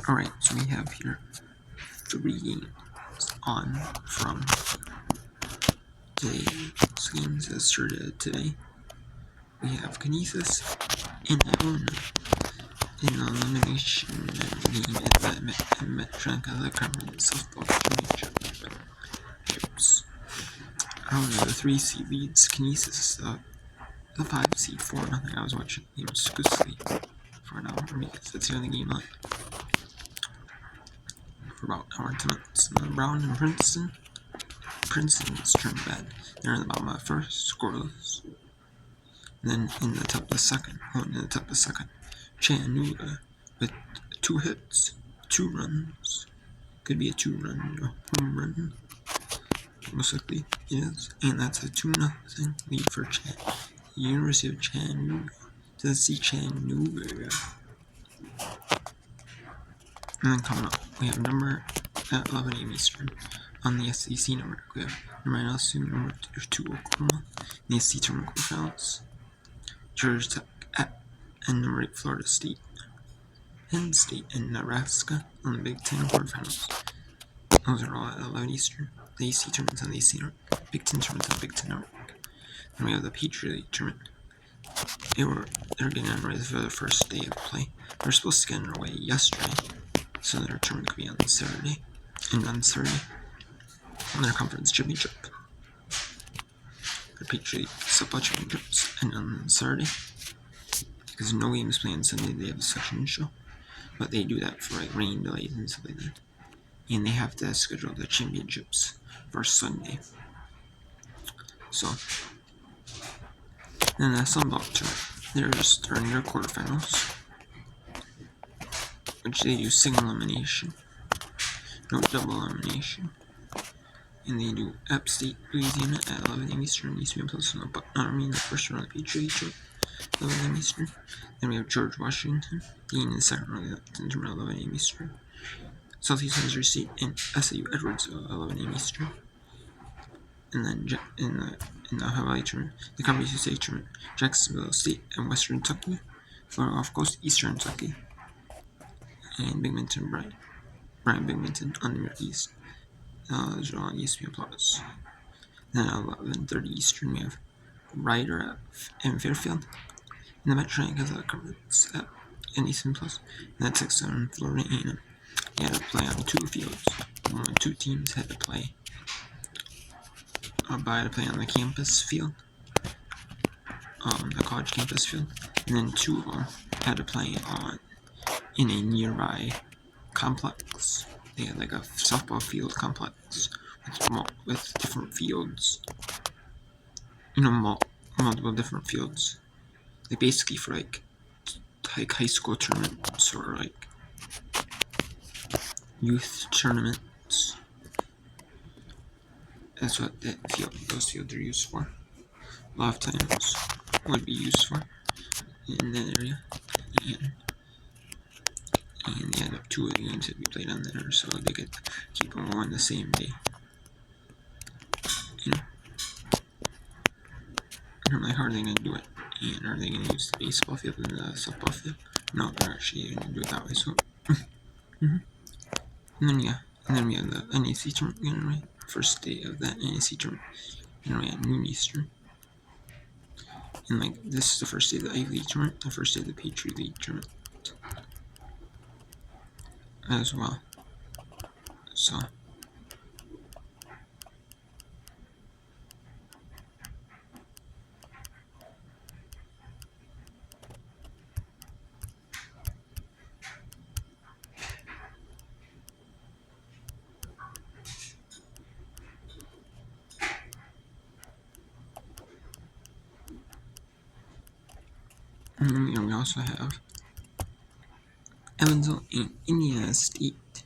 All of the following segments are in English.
Alright, so we have here 3 games on from today's games that started today. We have Kinesis and Iona in the elimination game at the Metranka Conference Softball Championship. Iona, the 3 seed leads Kinesis, the 5 seed 4-0. I was watching the game exclusively for an hour because that's the only game on for about an hour tonight. Brown and Princeton. Princeton's turned bad. They're in the bottom of the first, scoreless. And then in the top of the second, Chattanooga with 2 hits, 2 runs. Could be a 2-run home run. Most likely it is. And that's a 2-0 lead for University of Chattanooga. Tennessee Chattanooga. And then coming up, we have number at 11 a.m. Eastern. On the SEC network, we have number 9 LSU, number 2 Oklahoma, in the SEC tournament quarterfinals. Georgia Tech at and number 8 Florida State. Penn State and Nebraska on the Big Ten quarterfinals. Those are all at 11 Eastern. The AC tournaments on the AC network. Big Ten tournaments on the Big Ten network. Then we have the Patriot League tournament. They're getting underway for the first day of play. They're supposed to get underway yesterday, so their tournament could be on Saturday. And on Saturday, on their conference championship. The Patriot League softball championships. And on Saturday, because no games play on Sunday, they have a section show. But they do that for like rain delays and stuff like that. And they have to schedule the championships for Sunday. So, then the Sunbelt tournament. They're in their quarterfinals, which they do single elimination, no double elimination. And they do App State, Louisiana at 11 a.m. Eastern, ESPN Plus, no Army in the first round of the Patriot League, 11 a.m. Eastern. Then we have George Washington being in the second round of the tournament, 11 a.m. Eastern. Southeast Missouri State and SAU Edwardsville, 11 a.m. Eastern. And then in the Ohio Valley tournament, the Conference USA tournament, Jacksonville State and Western Kentucky, Florida Gulf Coast, Eastern Kentucky, and Binghamton, Brian Binghamton on the Northeast. Those are all on ESPN Plus. Then at 11:30 Eastern, we have Ryder and Fairfield in the Metranka Conference at ESPN Plus. And that's 6-7 Florida A&M. They had to play on 2 fields. 2 teams had to play. Had to play on the campus field, the college campus field, and then 2 of them had to play in a nearby complex. They had like a softball field complex with different fields, multiple different fields, like basically for like high school tournaments or like youth tournaments. That's what those fields are used for. A lot of times would be used for in that area. And they had 2 of the games that we played on there, so they could keep them all on the same day. I don't know how are they going to do it. And are they going to use the baseball field and the softball field? No, they're actually going to do it that way. So, And then we have the NAC tournament. First day of that NAC tournament. At noon Eastern. And this is the first day of the Ivy League tournament, the first day of the Patriot League tournament as well. So we also have Evansville and Indiana State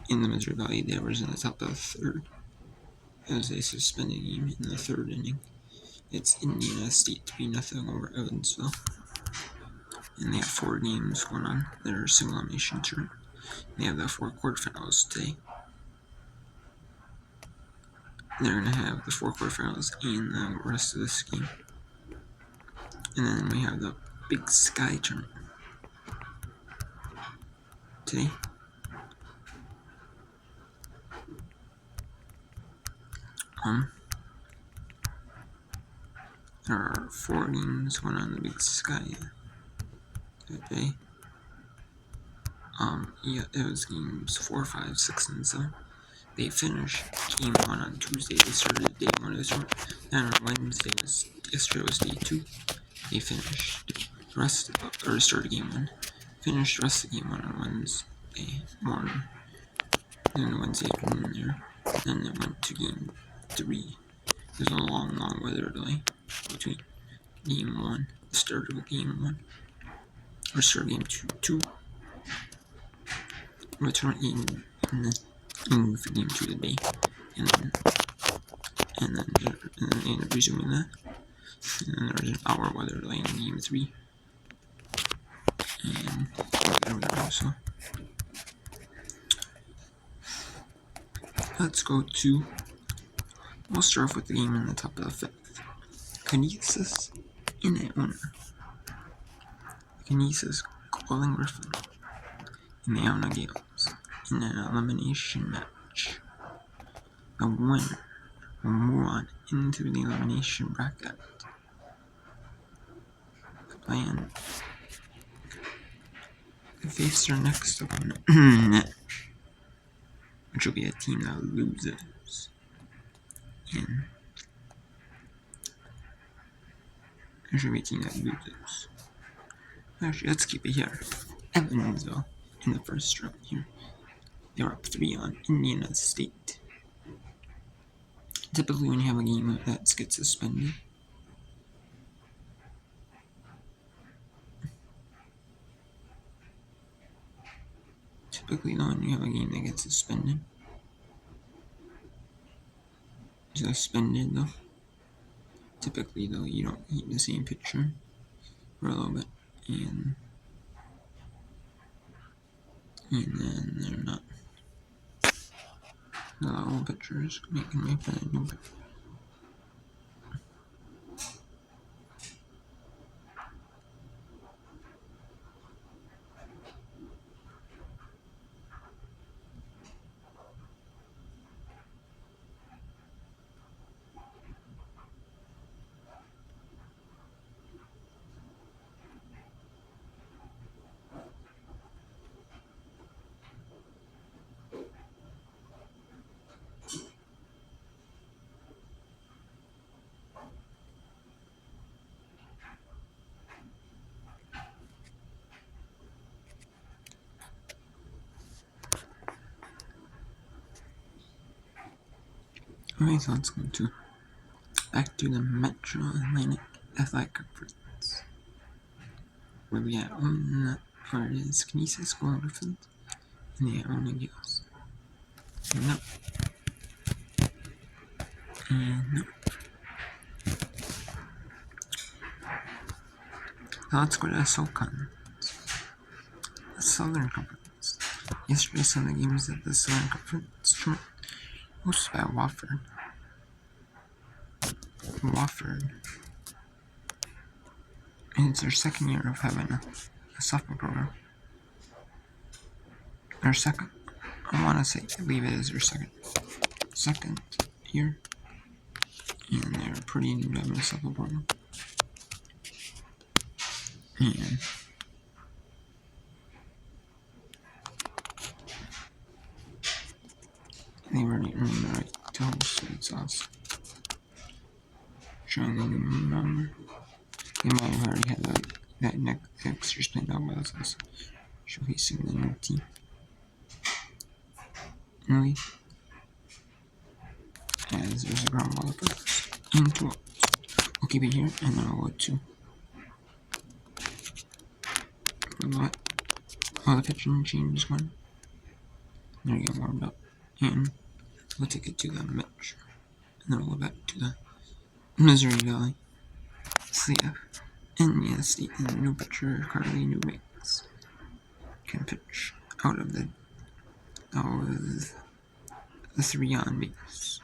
in the Missouri Valley. They were in the top of the 3rd as a suspended game in the 3rd inning. It's Indiana State 3-0 over Evansville. And they have 4 games going on. They're single elimination tournament. They have the 4 quarterfinals today. They're going to have the 4 quarterfinals and the rest of this game. And then we have the Big Sky tournament. today. There are 4 games going on in the Big Sky that day. Yeah, it was games 4, 5, 6, and 7. They finished game 1 on Tuesday. They started day 1 of this one. Then on Wednesday yesterday was day 2. They finished the rest or started game 1. Finished the rest of game 1 on Wednesday morning. Then Wednesday afternoon there. Then it went to game 3. There's a long weather delay between game 1, the start of game 1, or start of game 2, return game, and then for game 2 today, and then they end up resuming that. And then there's an hour weather delay in game 3, and whatever also. Let's go to. We'll start off with the game in the top of the 5th. Kinesis in Atlanta. Kinesis calling Griffin in the Atlanta Gales in an elimination match. The winner will move on into the elimination bracket. Playing to face their next opponent, which will be a team that loses. And it should be a team that loses. Actually, let's keep it here. Evansville in the first round here. They're up 3 on Indiana State. Typically, when you have a game that gets suspended, though. Typically, though, you don't eat the same picture for a little bit, and then they're not. The old pictures making me for a new picture. Alright, so let's go back to the Metro Atlantic Athletic Conference. Where we at where it is Kinesis going Griffin and the Atlanta Gales. No. And no. Now let's go to SoCon. The Southern Conference. Yesterday, some of the games at the Southern Conference tournament hosted by Wofford. And it's their second year of having a softball program. Their second. I believe it is their second year. And they're pretty new to having a softball program. And they were earning the right to host, so it's awesome. Trying to remember. They might have already had that next year's planned out, but that's also showcasing the new team. Really? As there's a ground ball first. Into it. We'll keep it here, and then I'll go to the pitching change is going. They're getting warmed up. And we'll take it to the Metro. And then we'll go back to the Missouri Valley. CF. And yeah, State and new pitcher Carly Newbanks can pitch out of the 3 on base.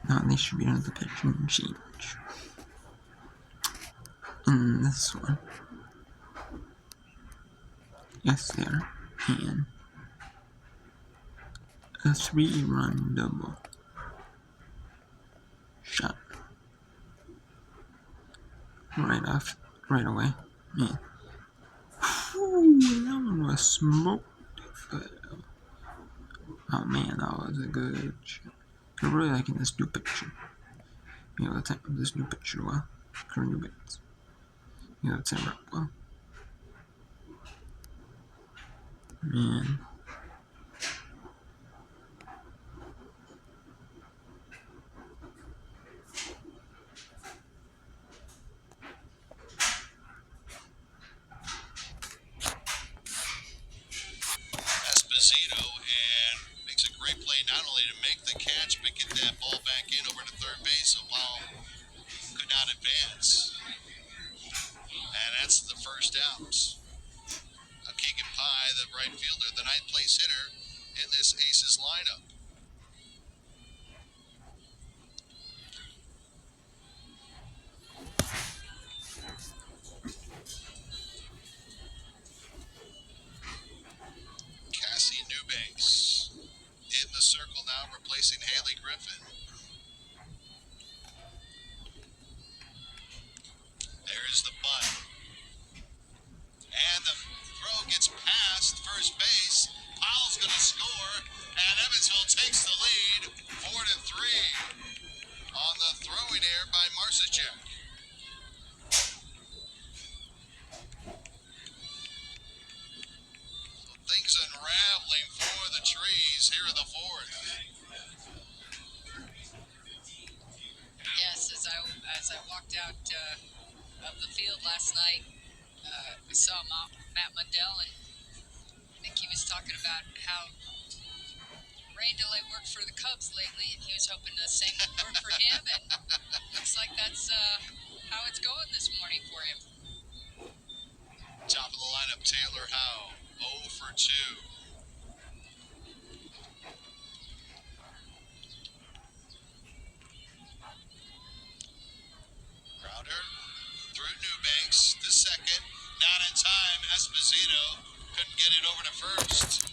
Now they should be another pitching change. And this one. Yes, there. And a 3-run double shot right away. Man. Whew, that one was smoked. Oh man, that was a good shot. I'm really liking this new picture. You know, the type of this new picture well. Current new bits. You know, it's right well. Man. Esposito and makes a great play not only to make the catch but get that ball back in over to third base. So while could not advance, and that's the first out. Keegan Pye, the right fielder, the ninth place hitter in this Aces lineup. Cassie Newbanks in the circle now, replacing Haley Griffin. There's the bunt. And the throw gets past first base. Powell's going to score, and Evansville takes the lead, 4-3 on the throwing error by Marcichek. So things unraveling for the Trees here in the fourth. Yes, as I walked out of the field last night, we saw Matt Mundell, and I think he was talking about how rain delay worked for the Cubs lately, and he was hoping the same would work for him, and looks like that's how it's going this morning for him. Top of the lineup, Taylor Howe, 0 for 2. Crowder through Newbanks, the second, not in time. Esposito couldn't get it over to first.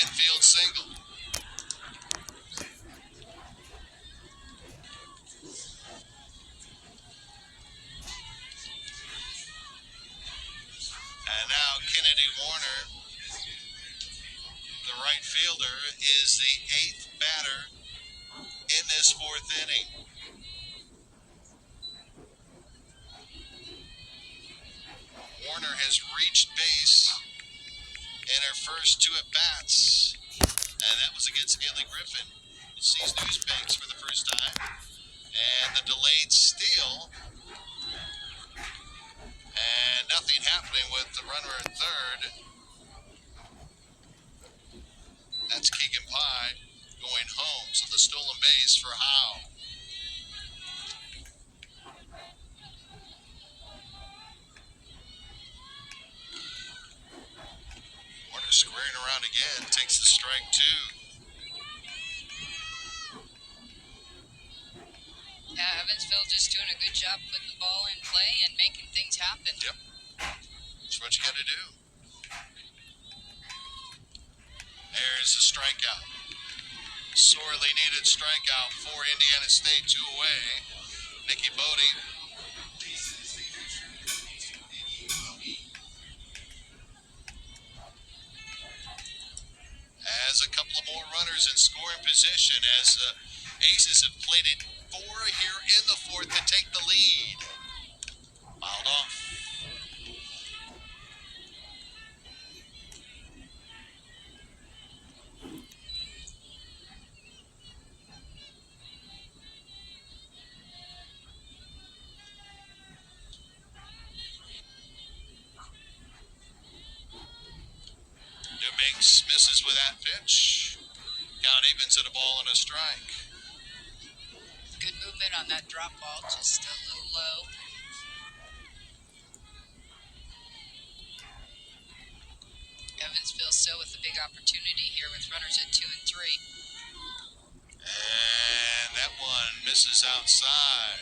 Infield single. And now Kennedy Warner, the right fielder, is the 8th batter in this fourth inning. Warner has reached base in her first 2 at-bats, and that was against Haley Griffin, who sees Newbanks for the first time. And the delayed steal, and nothing happening with the runner at third. That's Keegan Pye going home, so the stolen base for Howe. Warner squaring around again, takes the strike 2. Yeah, Evansville just doing a good job putting the ball in play and making things happen. Yep, that's what you got to do. There's a strikeout. Sorely needed strikeout for Indiana State, 2 away. Nikki Bodie. Has a couple of more runners in scoring position as Aces have played it 4 here in the fourth to take the lead. Fouled off. Newbanks misses with that pitch. Count evens at a ball and a strike. Good movement on that drop ball, just a little low. Evansville still with a big opportunity here with runners at 2 and 3. And that one misses outside.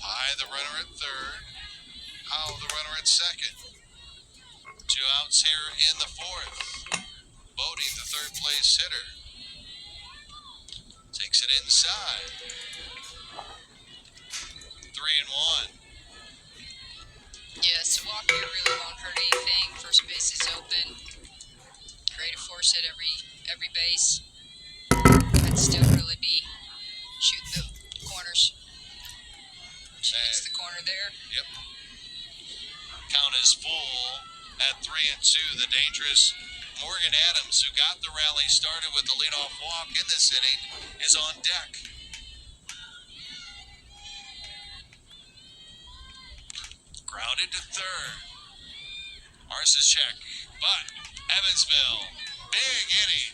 Pye, the runner at third. Howe, the runner at second. 2 outs here in the fourth. Bodie, the third place hitter, takes it inside. 3-1. Yeah, so walk here really won't hurt anything. First base is open. Create a force at every base. I'd still really be shooting the corners. She hits the corner there. Yep. Count is full at 3-2. The dangerous Morgan Adams, who got the rally started with the leadoff walk in this inning, is on deck. Grounded to third. Arsichek, but Evansville, big inning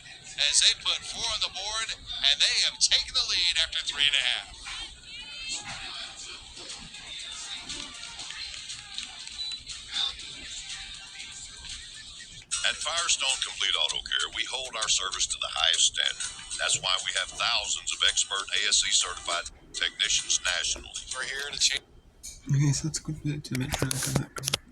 as they put 4 on the board, and they have taken the lead after 3.5. At Firestone Complete Auto Care, we hold our service to the highest standard. That's why we have thousands of expert ASE certified technicians nationally. We're here to change. Okay, so let's go to the Metro and come back.